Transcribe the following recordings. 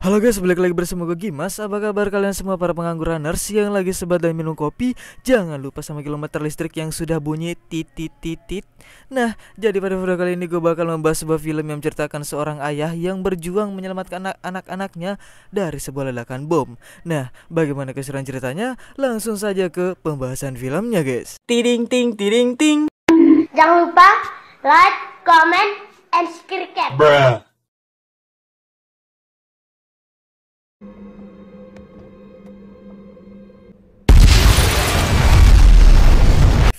Halo guys, balik lagi bersama gue Gimas. Apa kabar kalian semua para pengangguraners yang lagi sebat dan minum kopi? Jangan lupa sama kilometer listrik yang sudah bunyi titit. Nah, jadi pada video kali ini gue bakal membahas sebuah film yang menceritakan seorang ayah yang berjuang menyelamatkan anak-anaknya dari sebuah ledakan bom. Nah, bagaimana keseruan ceritanya? Langsung saja ke pembahasan filmnya guys. Tiding ting. Jangan lupa like, comment, and subscribe. Bruh.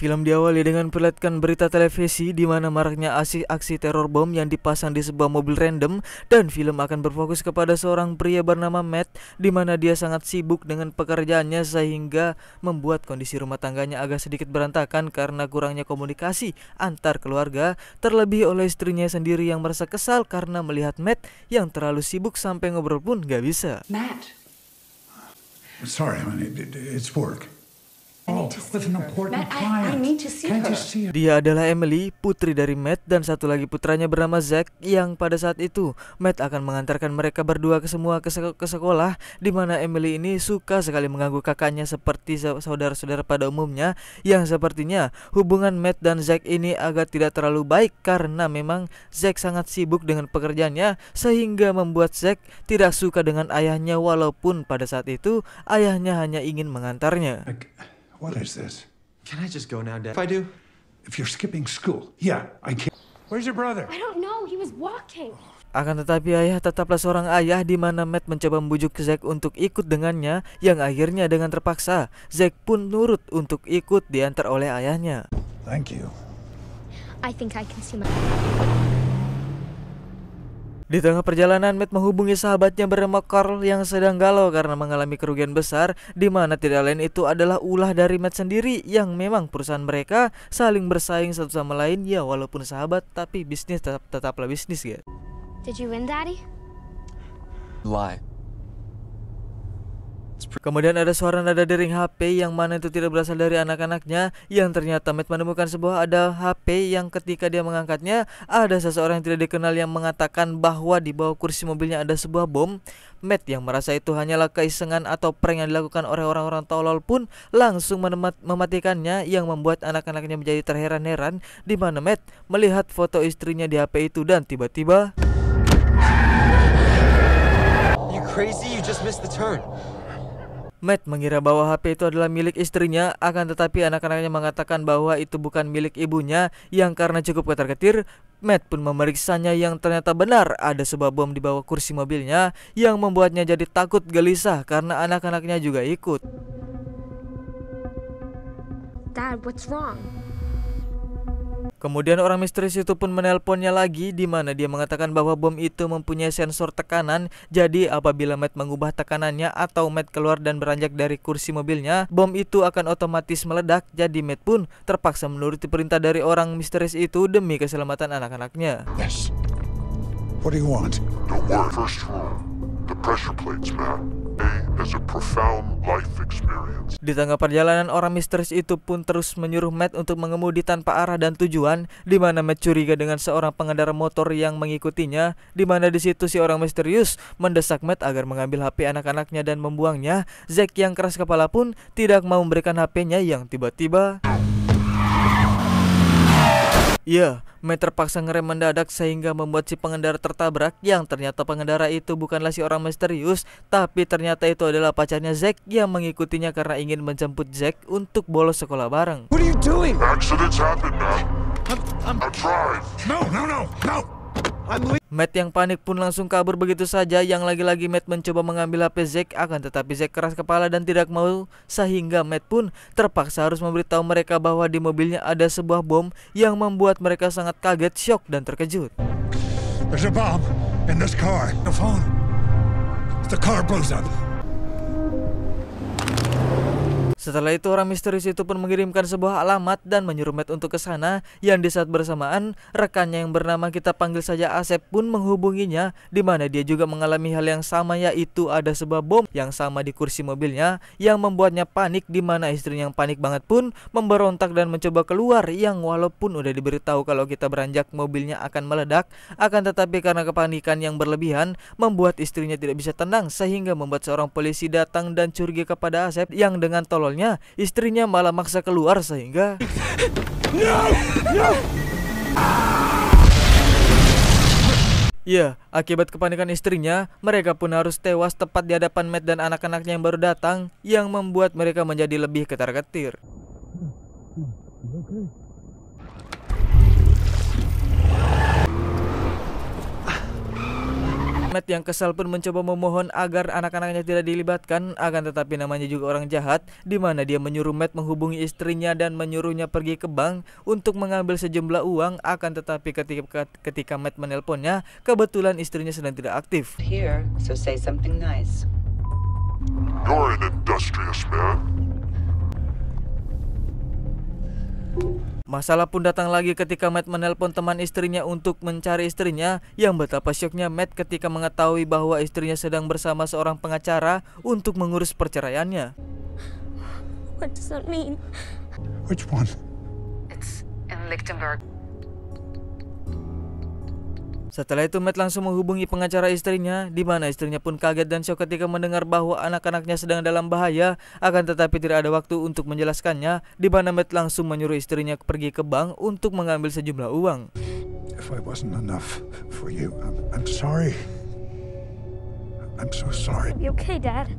Film diawali dengan perlihatkan berita televisi di mana maraknya aksi teror bom yang dipasang di sebuah mobil random, dan film akan berfokus kepada seorang pria bernama Matt di mana dia sangat sibuk dengan pekerjaannya sehingga membuat kondisi rumah tangganya agak sedikit berantakan karena kurangnya komunikasi antar keluarga, terlebih oleh istrinya sendiri yang merasa kesal karena melihat Matt yang terlalu sibuk sampai ngobrol pun gak bisa. Matt. Sorry, honey, it's work. Oh, with an important Matt, client. I need to see Can't her. you see her? Dia adalah Emily, putri dari Matt, dan satu lagi putranya bernama Zack, yang pada saat itu Matt akan mengantarkan mereka berdua ke sekolah, di mana Emily ini suka sekali mengganggu kakaknya seperti saudara-saudara pada umumnya, yang sepertinya hubungan Matt dan Zack ini agak tidak terlalu baik karena memang Zack sangat sibuk dengan pekerjaannya sehingga membuat Zack tidak suka dengan ayahnya walaupun pada saat itu ayahnya hanya ingin mengantarnya. What is this? Can I just go now, Dad? If I do, If you're skipping school, yeah, I can't. Where's your brother? I don't know, he was walking. Akan tetapi ayah tetaplah seorang ayah, di mana Matt mencoba membujuk Zack untuk ikut dengannya, yang akhirnya dengan terpaksa Zack pun nurut untuk ikut diantar oleh ayahnya. Thank you. I think I can see my... Di tengah perjalanan, Matt menghubungi sahabatnya bernama Carl yang sedang galau karena mengalami kerugian besar, di mana tidak lain itu adalah ulah dari Matt sendiri, yang memang perusahaan mereka saling bersaing satu sama lain, ya walaupun sahabat tapi bisnis tetaplah bisnis ya. Did you win, Daddy? lie. Kemudian ada suara nada dering HP yang mana itu tidak berasal dari anak-anaknya, yang ternyata Matt menemukan sebuah HP yang ketika dia mengangkatnya ada seseorang yang tidak dikenal yang mengatakan bahwa di bawah kursi mobilnya ada sebuah bom. Matt yang merasa itu hanyalah keisengan atau prank yang dilakukan oleh orang-orang tolol pun langsung mematikannya, yang membuat anak-anaknya menjadi terheran-heran di mana Matt melihat foto istrinya di HP itu, dan tiba-tiba You crazy? You just missed the turn. Matt mengira bahwa HP itu adalah milik istrinya, akan tetapi anak-anaknya mengatakan bahwa itu bukan milik ibunya, yang karena cukup ketar-ketir, Matt pun memeriksanya yang ternyata benar ada sebuah bom di bawah kursi mobilnya, yang membuatnya jadi takut gelisah karena anak-anaknya juga ikut. Dad, what's wrong? Kemudian orang misterius itu pun menelponnya lagi, di mana dia mengatakan bahwa bom itu mempunyai sensor tekanan. Jadi apabila Matt mengubah tekanannya atau Matt keluar dan beranjak dari kursi mobilnya, bom itu akan otomatis meledak. Jadi Matt pun terpaksa menuruti perintah dari orang misterius itu demi keselamatan anak-anaknya. Yes. What do you want? Don't worry. First rule, the pressure plates, Matt. Is a profound life experience. Di tengah perjalanan, orang misterius itu pun terus menyuruh Matt untuk mengemudi tanpa arah dan tujuan, di mana Matt curiga dengan seorang pengendara motor yang mengikutinya, di mana di situ si orang misterius mendesak Matt agar mengambil HP anak-anaknya dan membuangnya. Zack yang keras kepala pun tidak mau memberikan HP-nya, yang tiba-tiba Matt terpaksa ngerem mendadak sehingga membuat si pengendara tertabrak, yang ternyata pengendara itu bukanlah si orang misterius, tapi ternyata itu adalah pacarnya Zack yang mengikutinya karena ingin menjemput Zack untuk bolos sekolah bareng. What are you doing? Accidents happen, Matt. I'm Now drive. No. Matt yang panik pun langsung kabur begitu saja, yang lagi-lagi Matt mencoba mengambil HP Zack, akan tetapi Zack keras kepala dan tidak mau, sehingga Matt pun terpaksa harus memberitahu mereka bahwa di mobilnya ada sebuah bom, yang membuat mereka sangat kaget, syok, dan terkejut. There's a bomb in this car. The phone. The car blows up. Setelah itu orang misterius itu pun mengirimkan sebuah alamat dan menyuruh Matt untuk ke sana, yang di saat bersamaan rekannya yang bernama kita panggil saja Asep pun menghubunginya, di mana dia juga mengalami hal yang sama, yaitu ada sebuah bom yang sama di kursi mobilnya yang membuatnya panik, di mana istrinya yang panik banget pun memberontak dan mencoba keluar, yang walaupun udah diberitahu kalau kita beranjak mobilnya akan meledak, akan tetapi karena kepanikan yang berlebihan membuat istrinya tidak bisa tenang, sehingga membuat seorang polisi datang dan curiga kepada Asep, yang dengan tololnya istrinya malah maksa keluar sehingga ya, akibat kepanikan istrinya, mereka pun harus tewas tepat di hadapan Matt dan anak-anaknya yang baru datang, yang membuat mereka menjadi lebih ketar-ketir. Matt yang kesal pun mencoba memohon agar anak-anaknya tidak dilibatkan, akan tetapi namanya juga orang jahat, di mana dia menyuruh Matt menghubungi istrinya dan menyuruhnya pergi ke bank untuk mengambil sejumlah uang, akan tetapi ketika Matt menelponnya, kebetulan istrinya sedang tidak aktif. Here, so say something nice. You're an industrious man. Masalah pun datang lagi ketika Matt menelpon teman istrinya untuk mencari istrinya, yang betapa syoknya Matt ketika mengetahui bahwa istrinya sedang bersama seorang pengacara untuk mengurus perceraiannya. What does that mean? Which one? It's in Lichtenberg. Setelah itu Matt langsung menghubungi pengacara istrinya, di mana istrinya pun kaget dan syok ketika mendengar bahwa anak-anaknya sedang dalam bahaya, akan tetapi tidak ada waktu untuk menjelaskannya, di mana Matt langsung menyuruh istrinya pergi ke bank untuk mengambil sejumlah uang. If I wasn't enough for you, I'm sorry. I'm so sorry. You okay, Dad?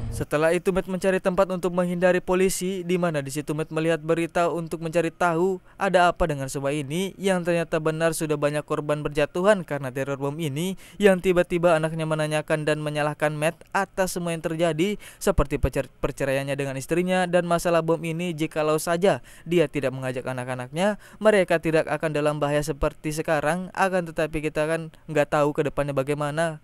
Setelah itu Matt mencari tempat untuk menghindari polisi, di mana di situ Matt melihat berita untuk mencari tahu ada apa dengan semua ini, yang ternyata benar sudah banyak korban berjatuhan karena teror bom ini, yang tiba-tiba anaknya menanyakan dan menyalahkan Matt atas semua yang terjadi, seperti perceraiannya dengan istrinya dan masalah bom ini. Jikalau saja dia tidak mengajak anak-anaknya, mereka tidak akan dalam bahaya seperti sekarang, akan tetapi kita kan nggak tahu ke depannya bagaimana.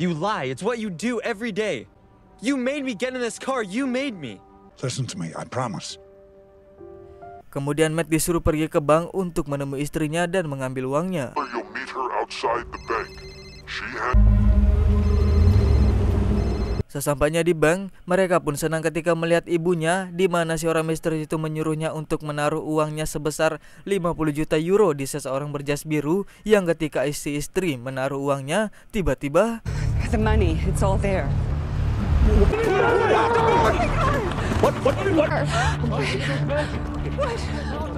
You lie. It's what you do every day. You made me get in this car. You made me. Listen to me, I promise. Kemudian Matt disuruh pergi ke bank untuk menemui istrinya dan mengambil uangnya. You'll meet her outside the bank. She had... Sesampainya di bank, mereka pun senang ketika melihat ibunya, di mana si orang misterius itu menyuruhnya untuk menaruh uangnya sebesar 50 juta euro di seseorang berjas biru, yang ketika istri menaruh uangnya, tiba-tiba The money, it's all there.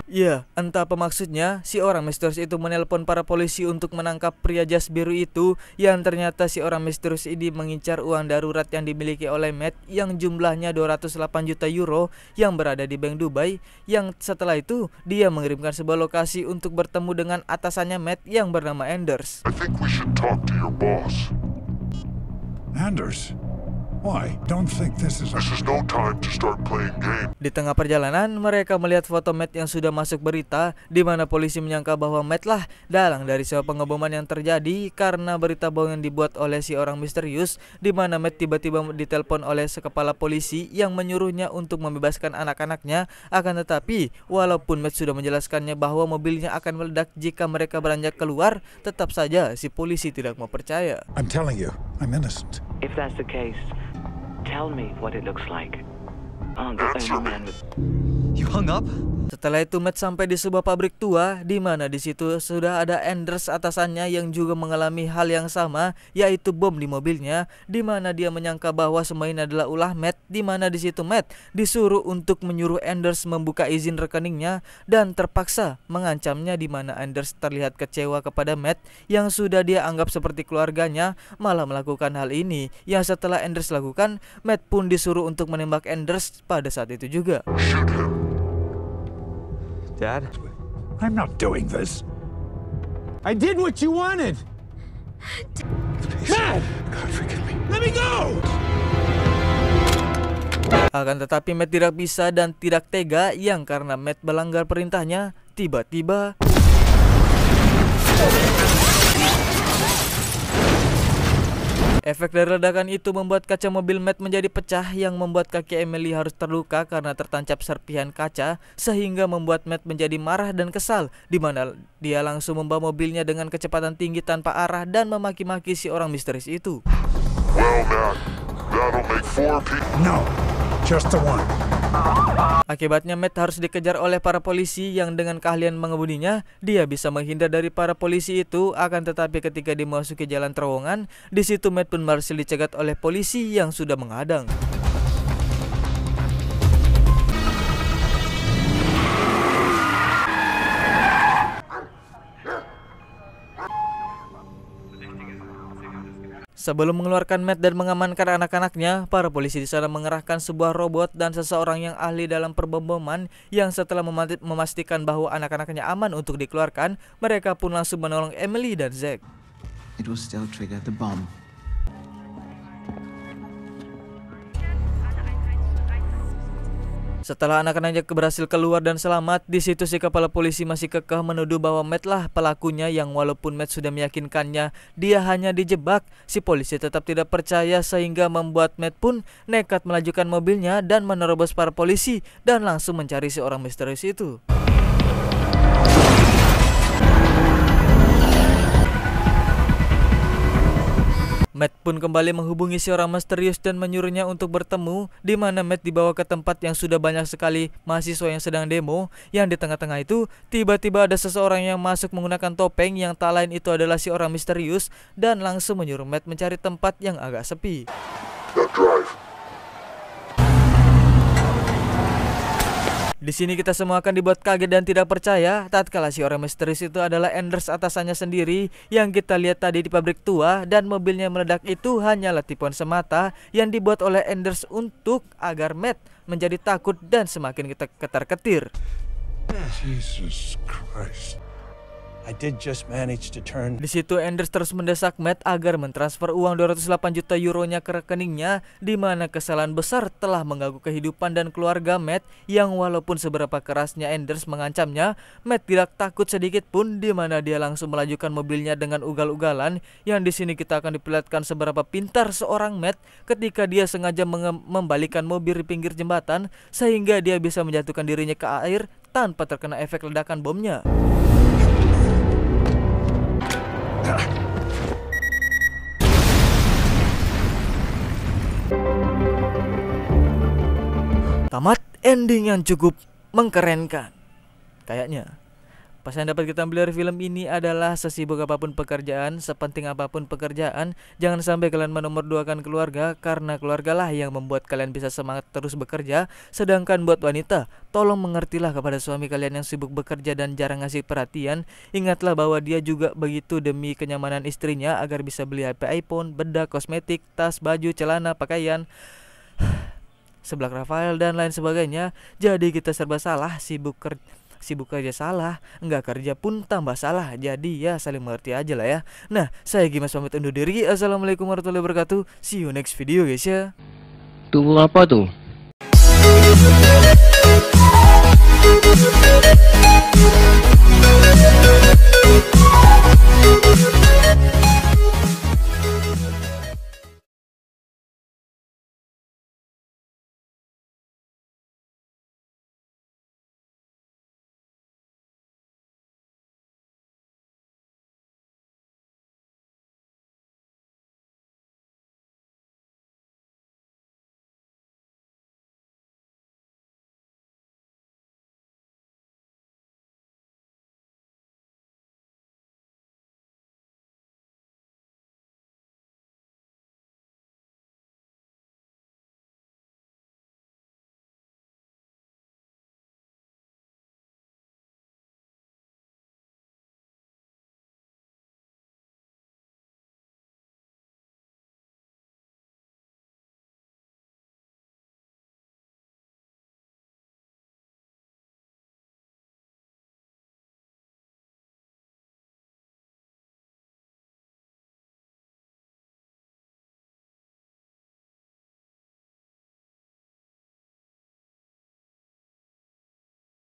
Ya, entah apa maksudnya, si orang misterius itu menelpon para polisi untuk menangkap pria jas biru itu, yang ternyata si orang misterius ini mengincar uang darurat yang dimiliki oleh Matt yang jumlahnya 208 juta euro yang berada di Bank Dubai, yang setelah itu dia mengirimkan sebuah lokasi untuk bertemu dengan atasannya Matt yang bernama Anders. I think we should talk to your boss. Anders? Why? Don't think this is... This is no time to start playing games. Di tengah perjalanan, mereka melihat foto Matt yang sudah masuk berita, di mana polisi menyangka bahwa Matt lah dalang dari sebuah pengeboman yang terjadi karena berita bohong yang dibuat oleh si orang misterius, di mana Matt tiba-tiba ditelepon oleh sekepala polisi yang menyuruhnya untuk membebaskan anak-anaknya, akan tetapi walaupun Matt sudah menjelaskannya bahwa mobilnya akan meledak jika mereka beranjak keluar, tetap saja si polisi tidak mau percaya. I'm telling you, I'm innocent. If that's the case, tell me what it looks like. I'm the Answer only me. man with... You hung up? Setelah itu Matt sampai di sebuah pabrik tua, di mana di situ sudah ada Anders atasannya yang juga mengalami hal yang sama, yaitu bom di mobilnya, di mana dia menyangka bahwa semua ini adalah ulah Matt, di mana di situ Matt disuruh untuk menyuruh Anders membuka izin rekeningnya dan terpaksa mengancamnya, di mana Anders terlihat kecewa kepada Matt yang sudah dia anggap seperti keluarganya malah melakukan hal ini, yang setelah Anders lakukan, Matt pun disuruh untuk menembak Anders pada saat itu juga. Shoot him. Dad? I'm not doing this. I did what you wanted. Dad! God, forgive me. Let me go! Akan tetapi Matt tidak bisa dan tidak tega, yang karena Matt melanggar perintahnya, tiba-tiba Efek dari ledakan itu membuat kaca mobil Matt menjadi pecah yang membuat kaki Emily harus terluka karena tertancap serpihan kaca, sehingga membuat Matt menjadi marah dan kesal, di mana dia langsung membawa mobilnya dengan kecepatan tinggi tanpa arah dan memaki-maki si orang misterius itu. Well, Matt, that'll make 4 people. No, just the one. Akibatnya Matt harus dikejar oleh para polisi yang dengan keahlian mengemudinya, dia bisa menghindar dari para polisi itu. Akan tetapi ketika dimasuki jalan terowongan, di situ Matt pun berhasil dicegat oleh polisi yang sudah menghadang. Sebelum mengeluarkan Matt dan mengamankan anak-anaknya, para polisi di sana mengerahkan sebuah robot dan seseorang yang ahli dalam perboman yang setelah memastikan bahwa anak-anaknya aman untuk dikeluarkan, mereka pun langsung menolong Emily dan Zack. It will still trigger the bomb. Setelah anak-anaknya berhasil keluar dan selamat, di situ si kepala polisi masih kekeh menuduh bahwa Matt lah pelakunya, yang walaupun Matt sudah meyakinkannya dia hanya dijebak, si polisi tetap tidak percaya sehingga membuat Matt pun nekat melajukan mobilnya dan menerobos para polisi dan langsung mencari si orang misterius itu. Matt pun kembali menghubungi si orang misterius dan menyuruhnya untuk bertemu, di mana Matt dibawa ke tempat yang sudah banyak sekali mahasiswa yang sedang demo. Yang di tengah-tengah itu tiba-tiba ada seseorang yang masuk menggunakan topeng yang tak lain itu adalah si orang misterius dan langsung menyuruh Matt mencari tempat yang agak sepi. Di sini kita semua akan dibuat kaget dan tidak percaya tatkala si orang misterius itu adalah Anders atasannya sendiri yang kita lihat tadi di pabrik tua, dan mobilnya meledak itu hanyalah tipuan semata yang dibuat oleh Anders untuk agar Matt menjadi takut dan semakin ketar-ketir. Jesus Christ. I did just manage to turn. Di situ Anders terus mendesak Matt agar mentransfer uang 208 juta euronya ke rekeningnya, di mana kesalahan besar telah mengganggu kehidupan dan keluarga Matt, yang walaupun seberapa kerasnya Anders mengancamnya, Matt tidak takut sedikit pun, di mana dia langsung melajukan mobilnya dengan ugal-ugalan. Yang di sini kita akan diperlihatkan seberapa pintar seorang Matt ketika dia sengaja membalikan mobil di pinggir jembatan sehingga dia bisa menjatuhkan dirinya ke air tanpa terkena efek ledakan bomnya. Tamat ending yang cukup mengkerenkan. Kayaknya pesan dapat kita ambil dari film ini adalah sesibuk apapun pekerjaan, sepenting apapun pekerjaan, jangan sampai kalian menomorduakan keluarga, karena keluargalah yang membuat kalian bisa semangat terus bekerja. Sedangkan buat wanita, tolong mengertilah kepada suami kalian yang sibuk bekerja dan jarang ngasih perhatian. Ingatlah bahwa dia juga begitu demi kenyamanan istrinya agar bisa beli HP iPhone, bedak, kosmetik, tas, baju, celana, pakaian, seblak Rafael dan lain sebagainya. Jadi kita serba salah, sibuk kerja salah, enggak kerja pun tambah salah. Jadi ya saling mengerti aja lah ya. Nah, saya Gimas pamit undur diri. Assalamualaikum warahmatullahi wabarakatuh. See you next video guys ya. Tunggu apa tuh?